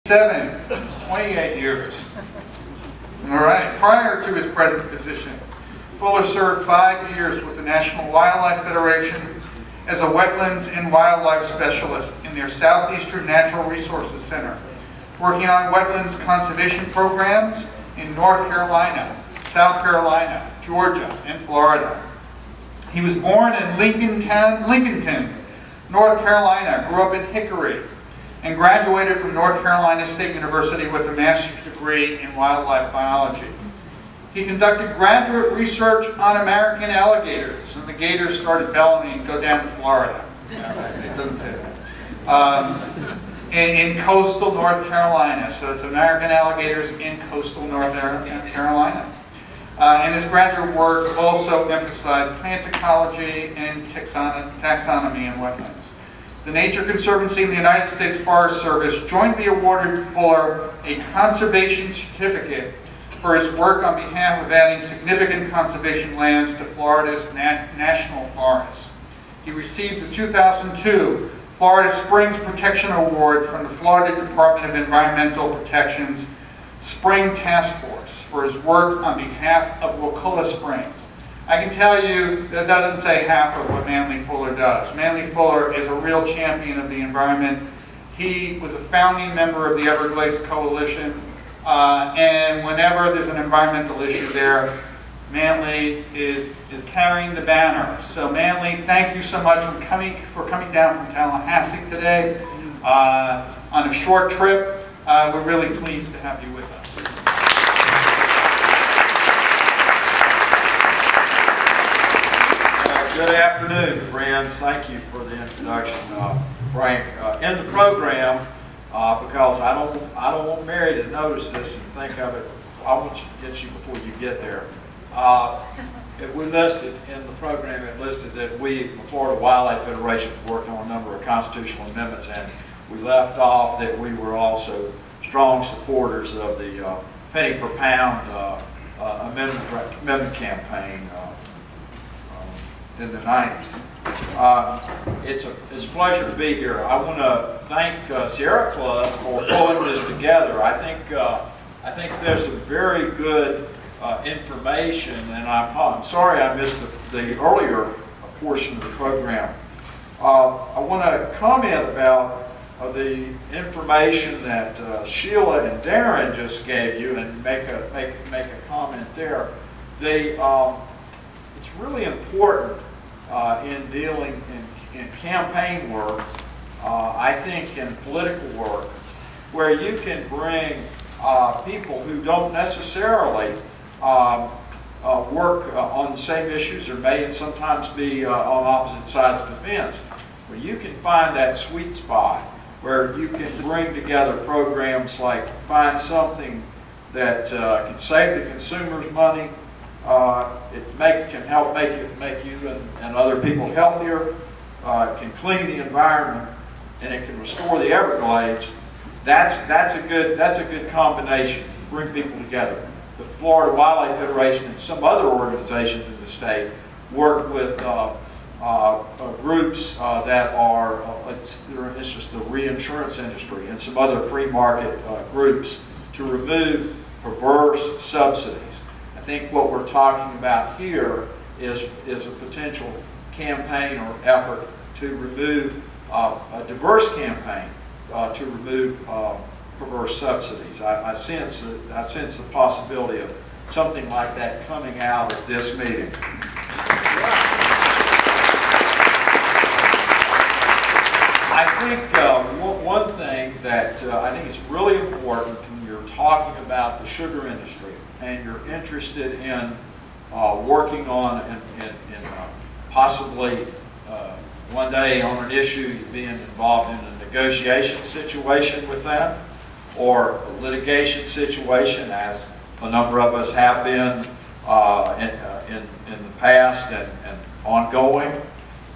28 years. All right. Prior to his present position, Fuller served 5 years with the National Wildlife Federation as a wetlands and wildlife specialist in their Southeastern Natural Resources Center, working on wetlands conservation programs in North Carolina, South Carolina, Georgia, and Florida. He was born in Lincolnton, North Carolina, grew up in Hickory, and graduated from North Carolina State University with a master's degree in wildlife biology. He conducted graduate research on American alligators, and the gators started bellowing and go down to Florida. It doesn't say that. In coastal North Carolina, so it's American alligators in coastal North Carolina. And his graduate work also emphasized plant ecology and taxonomy in wetlands. The Nature Conservancy and the United States Forest Service jointly awarded Fuller a conservation certificate for his work on behalf of adding significant conservation lands to Florida's national forests. He received the 2002 Florida Springs Protection Award from the Florida Department of Environmental Protection's Spring Task Force for his work on behalf of Wakulla Springs. I can tell you that doesn't say half of what Manley Fuller does. Manley Fuller is a real champion of the environment. He was a founding member of the Everglades Coalition, and whenever there's an environmental issue there, Manley is carrying the banner. So Manley, thank you so much for coming down from Tallahassee today on a short trip. We're really pleased to have you with us. Good afternoon, friends. Thank you for the introduction, Frank. In the program, because I don't want Mary to notice this and think of it. I want to get you before you get there. We listed in the program. It listed that we, the Florida Wildlife Federation, worked on a number of constitutional amendments, and we left off that we were also strong supporters of the penny per pound amendment campaign. In the 90s. It's a pleasure to be here. I want to thank Sierra Club for pulling this together. I think there's some very good information, and I'm sorry I missed the earlier portion of the program. I want to comment about the information that Sheila and Darren just gave you, and make a comment there. It's really important in dealing in campaign work, I think in political work, where you can bring people who don't necessarily work on the same issues, or may sometimes be on opposite sides of the fence, where you can find that sweet spot where you can bring together programs like find something that can save the consumers money. It can help make you and other people healthier. It can clean the environment, and it can restore the Everglades. That's a good combination. Bring people together. The Florida Wildlife Federation and some other organizations in the state work with groups that are it's just the reinsurance industry and some other free market groups to remove perverse subsidies. I think what we're talking about here is a potential campaign or effort to remove a diverse campaign to remove perverse subsidies. I sense the possibility of something like that coming out of this meeting. I think one thing that I think is really important when you're talking about the sugar industry, and you're interested in working on and possibly one day on an issue, being involved in a negotiation situation with that, or a litigation situation, as a number of us have been in the past and ongoing,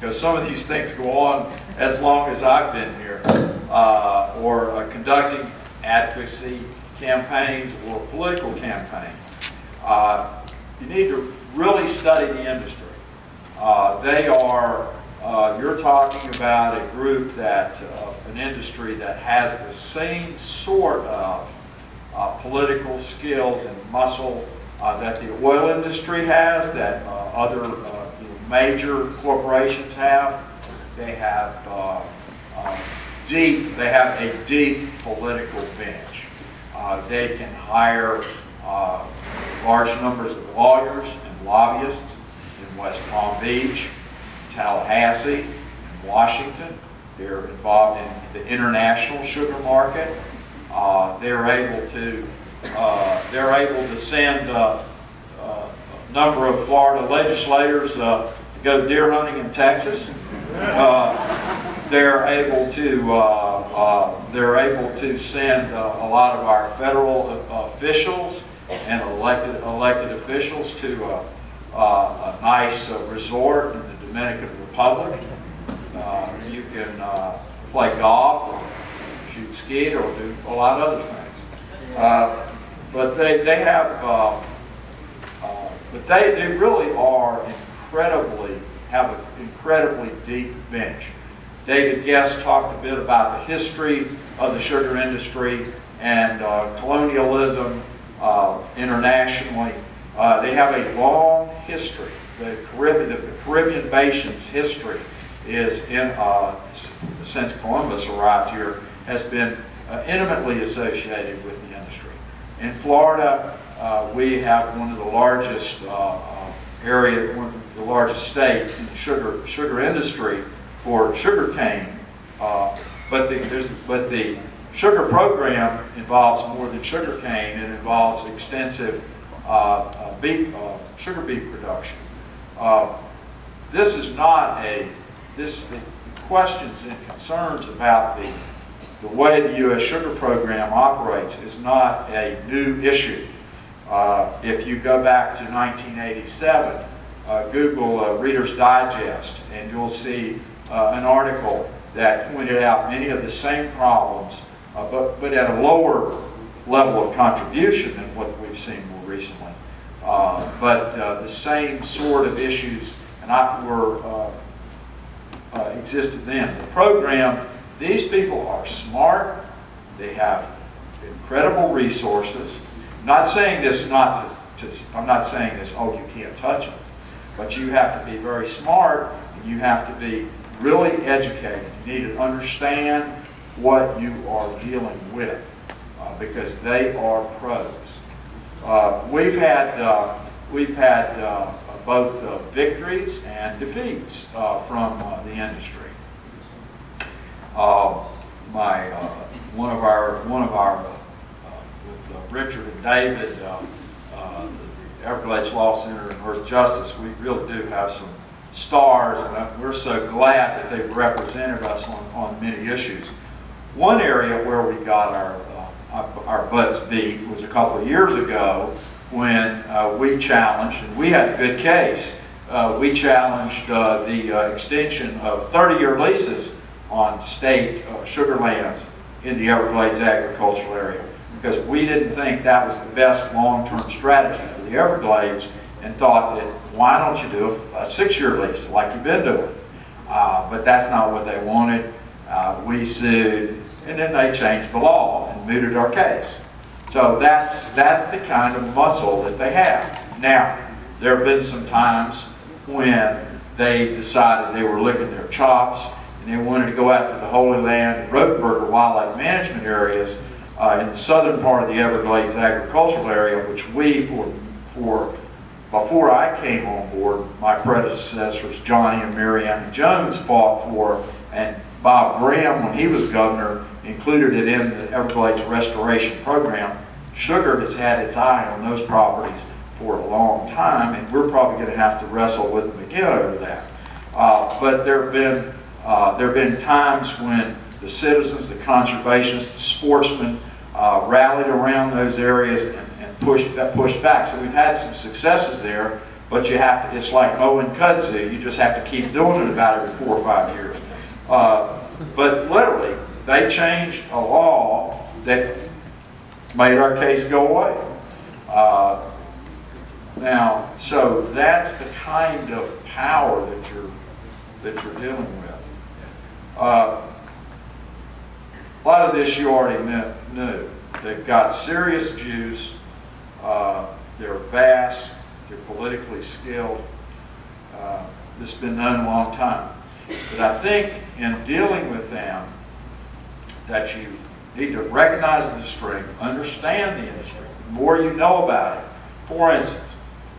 because some of these things go on as long as I've been here, or conducting advocacy campaigns or political campaigns. You need to really study the industry. They are you're talking about a group that, an industry that has the same sort of political skills and muscle that the oil industry has, that other major corporations have. They have a deep political bench. They can hire large numbers of lawyers and lobbyists in West Palm Beach, Tallahassee, and Washington. They're involved in the international sugar market. They're able to send a number of Florida legislators to go deer hunting in Texas. They're able to send a lot of our federal officials and elected officials to a nice resort in the Dominican Republic. You can play golf, or shoot skeet, or do a lot of other things. But they really are have an incredibly deep bench. David Guest talked a bit about the history of the sugar industry and colonialism internationally. They have a long history. The Caribbean Basin's history is since Columbus arrived here, has been intimately associated with the industry. In Florida, we have one of the largest the largest state in the sugar industry for sugar cane, but the sugar program involves more than sugar cane. It involves extensive sugar beet production. The questions and concerns about the way the U.S. sugar program operates is not a new issue. If you go back to 1987, Google Reader's Digest, and you'll see an article that pointed out many of the same problems, but at a lower level of contribution than what we've seen more recently. But the same sort of issues existed then. The program, these people are smart, they have incredible resources. I'm not saying this, I'm not saying this, oh, you can't touch them. But you have to be very smart, and you have to be really educated. You need to understand what you are dealing with, because they are pros. We've had both victories and defeats from the industry. With Richard and David, the Everglades Law Center and Earth Justice, we really do have some stars, and we're so glad that they've represented us on many issues. One area where we got our butts beat was a couple of years ago when we challenged, and we had a good case, we challenged the extension of 30-year leases on state sugar lands in the Everglades agricultural area, because we didn't think that was the best long-term strategy for the Everglades, and thought that, why don't you do a 6-year lease like you've been doing? But that's not what they wanted. We sued, and then they changed the law and mooted our case. So that's the kind of muscle that they have. Now, there have been some times when they decided they were licking their chops and they wanted to go after the Holy Land and Rotenberger wildlife management areas in the southern part of the Everglades agricultural area, which we, before I came on board, my predecessors, Johnny and Marianne Jones, fought for, and Bob Graham, when he was governor, included it in the Everglades Restoration Program. Sugar has had its eye on those properties for a long time, and we're probably going to have to wrestle with them again over that. But there have been times when the citizens, the conservationists, the sportsmen rallied around those areas and pushed back. So we've had some successes there, but you have to, it's like mowing kudzu, you just have to keep doing it about every 4 or 5 years. But literally, they changed a law that made our case go away. Now, so that's the kind of power that that you're dealing with. A lot of this you already knew. They've got serious juice. They're vast. They're politically skilled. This has been known a long time. But I think in dealing with them, that you need to recognize the strength, understand the industry. The more you know about it. For instance,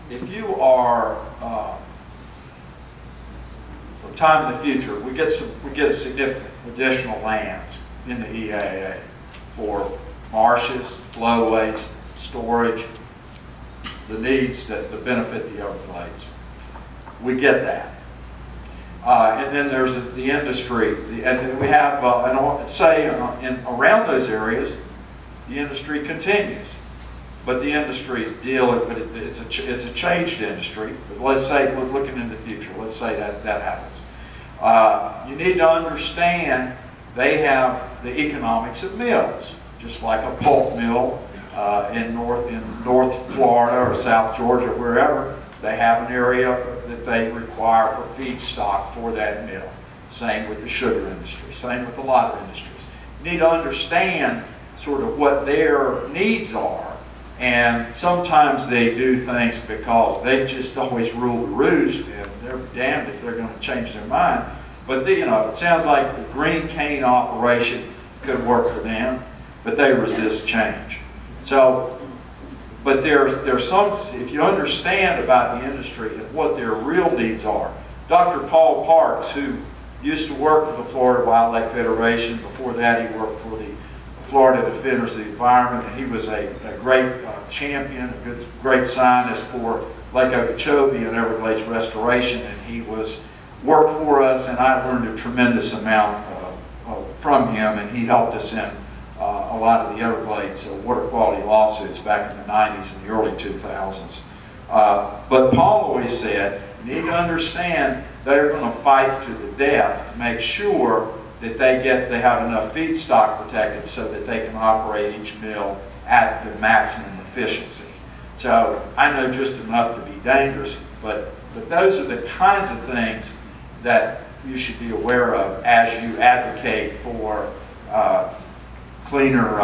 if you are sometime in the future, we get significant additional lands in the EAA for marshes, flowways, storage, the needs that benefit the Everglades. We get that. And then there's the industry, and we have, around those areas, the industry continues. But the industry's dealing, but it's a changed industry. But let's say, we're looking in the future, let's say that happens. You need to understand they have the economics of mills, just like a pulp mill in North Florida or South Georgia, wherever. They have an area that they require for feedstock for that mill. Same with the sugar industry, same with a lot of industries. You need to understand sort of what their needs are. And sometimes they do things because they've just always ruled the roost, and they're damned if they're going to change their mind. But it sounds like the green cane operation could work for them, but they resist change. So, but there's some, if you understand about the industry and what their real needs are. Dr. Paul Parks, who used to work for the Florida Wildlife Federation, before that he worked for the Florida Defenders of the Environment, and he was a great champion, a great scientist for Lake Okeechobee and Everglades restoration, and he worked for us, and I learned a tremendous amount from him, and he helped us in a lot of the Everglades water quality lawsuits back in the 90s and the early 2000s. But Paul always said, you need to understand they're going to fight to the death to make sure that they have enough feedstock protected so that they can operate each mill at the maximum efficiency. So I know just enough to be dangerous, but those are the kinds of things that you should be aware of as you advocate for cleaner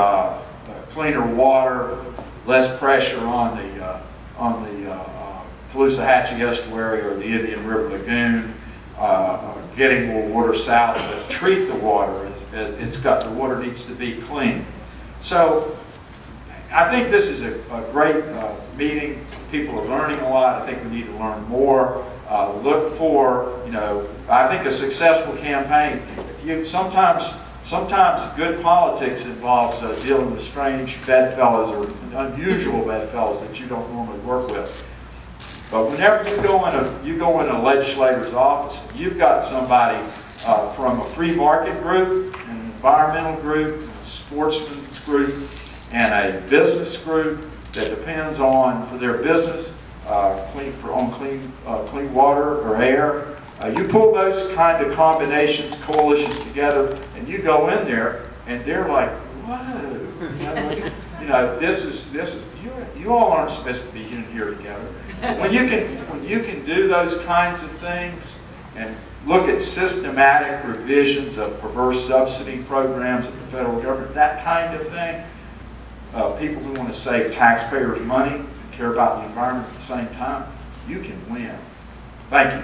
water, less pressure on the Caloosahatchee estuary or the Indian River Lagoon, getting more water south, but treat the water. The water needs to be clean. So I think this is a great meeting. People are learning a lot. I think we need to learn more. Look for, I think a successful campaign. Sometimes good politics involves dealing with strange bedfellows or unusual bedfellows that you don't normally work with. But whenever you go in a legislator's office, you've got somebody from a free market group, an environmental group, a sportsman's group, and a business group that depends on, for their business, clean water or air. You pull those kind of combinations, coalitions together, and you go in there, and they're like, whoa, you all aren't supposed to be in here together. When you can do those kinds of things and look at systematic revisions of perverse subsidy programs of the federal government, that kind of thing, people who want to save taxpayers money and care about the environment at the same time, you can win. Thank you.